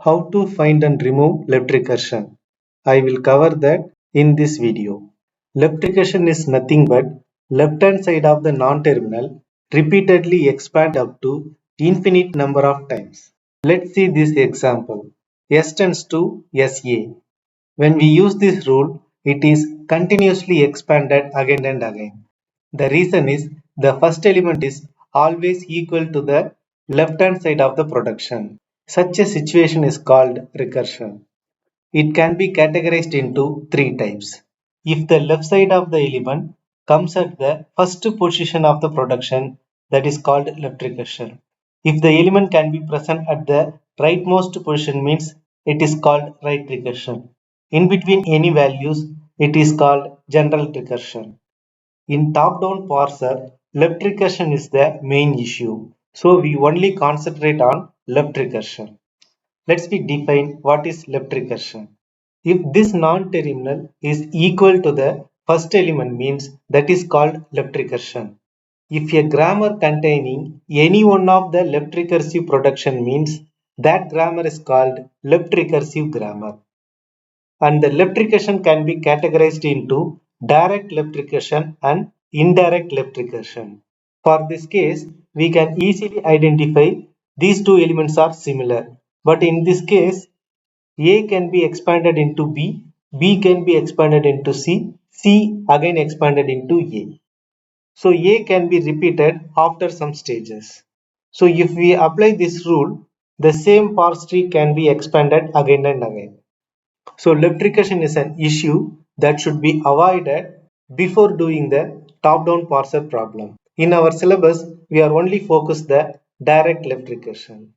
How to find and remove left recursion. I will cover that in this video. Left recursion is nothing but left hand side of the non-terminal repeatedly expand up to infinite number of times. Let's see this example. S tends to SA. When we use this rule, it is continuously expanded again and again. The reason is the first element is always equal to the left hand side of the production. Such a situation is called recursion. It can be categorized into three types. If the left side of the element comes at the first position of the production, that is called left recursion. If the element can be present at the rightmost position, means it is called right recursion. In between any values, it is called general recursion. In top-down parser, left recursion is the main issue. So we only concentrate on left recursion. Let's define what is left recursion. If this non-terminal is equal to the first element, means that is called left recursion. If a grammar containing any one of the left recursive production, means that grammar is called left recursive grammar. And the left recursion can be categorized into direct left recursion and indirect left recursion. For this case, we can easily identify these two elements are similar. But in this case, A can be expanded into B, B can be expanded into C, C again expanded into A. So A can be repeated after some stages. So if we apply this rule, the same parse tree can be expanded again and again. So left recursion is an issue that should be avoided before doing the top-down parser problem. In our syllabus, we are only focused the direct left recursion.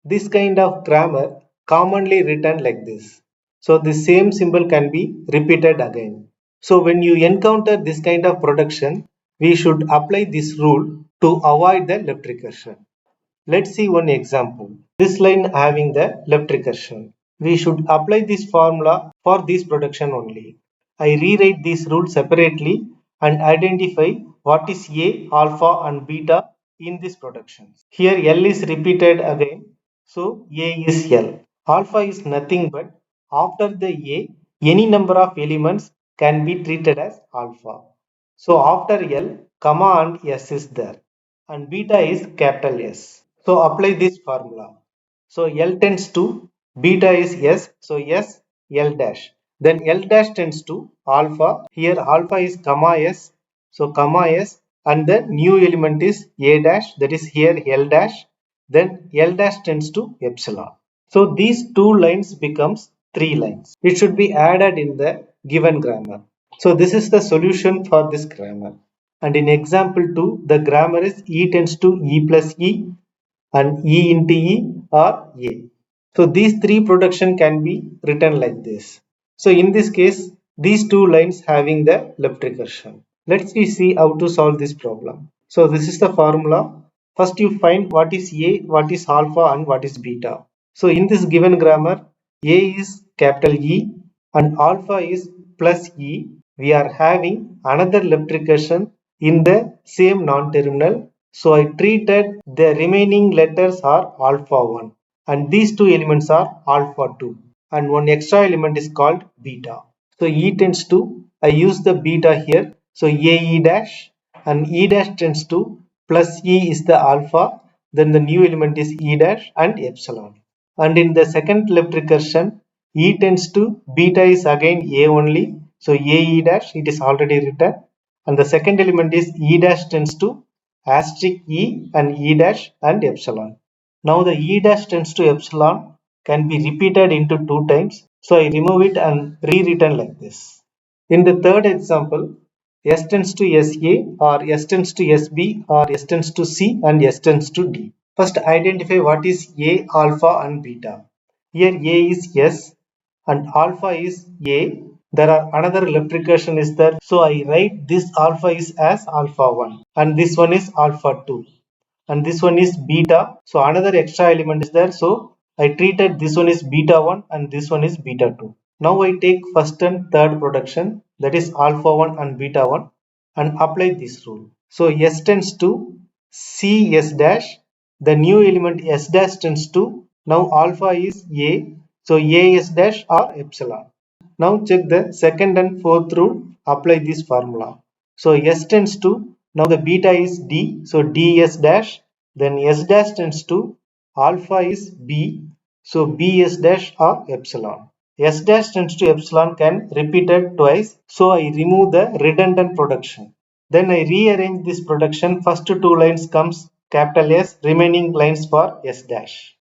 This kind of grammar commonly written like this. So the same symbol can be repeated again. So when you encounter this kind of production, we should apply this rule to avoid the left recursion. Let's see one example. This line having the left recursion. We should apply this formula for this production only. I rewrite this rule separately and identify what is A, alpha and beta in this production. Here L is repeated again, so A is L. Alpha is nothing but after the A, any number of elements can be treated as alpha. So after L, comma and S is there and beta is capital S. So apply this formula. So L tends to beta is S, so S L dash. Then L dash tends to alpha. Here alpha is comma S, so comma S, and the new element is A dash, that is here L dash. Then L dash tends to epsilon. So these two lines becomes three lines. It should be added in the given grammar. So this is the solution for this grammar. And in example 2, the grammar is E tends to E plus E and E into E or A. So these three production can be written like this. So in this case, these two lines having the left recursion. Let's see how to solve this problem. So this is the formula. First you find what is A, what is alpha and what is beta. So in this given grammar, A is capital E and alpha is plus E. We are having another left recursion in the same non-terminal. So I treated the remaining letters are alpha 1 and these two elements are alpha 2 and one extra element is called beta. So E tends to, I use the beta here. So AE dash and E dash tends to plus E is the alpha, then the new element is E dash and epsilon. And in the second left recursion, E tends to beta is again A only. So AE dash, it is already written. And the second element is E dash tends to asterisk E and E dash and epsilon. Now the E dash tends to epsilon can be repeated into two times. So I remove it and rewritten like this. In the third example, S tends to SA or S tends to SB or S tends to C and S tends to D. First identify what is A, alpha and beta. Here A is S and alpha is A. There are another left recursion is there. So I write this alpha is as alpha 1 and this one is alpha 2 and this one is beta. So another extra element is there. So I treated this one is beta 1 and this one is beta 2. Now I take first and third production, that is alpha 1 and beta 1, and apply this rule. So S tends to C S dash, the new element S dash tends to Now alpha is A, so A S dash or epsilon. Now check the second and fourth rule, apply this formula. So S tends to, now the beta is D, so ds dash, then S dash tends to, alpha is B, so Bs dash or epsilon. S dash tends to epsilon can repeated twice, so I remove the redundant production. Then I rearrange this production, first two lines comes capital S, remaining lines for S dash.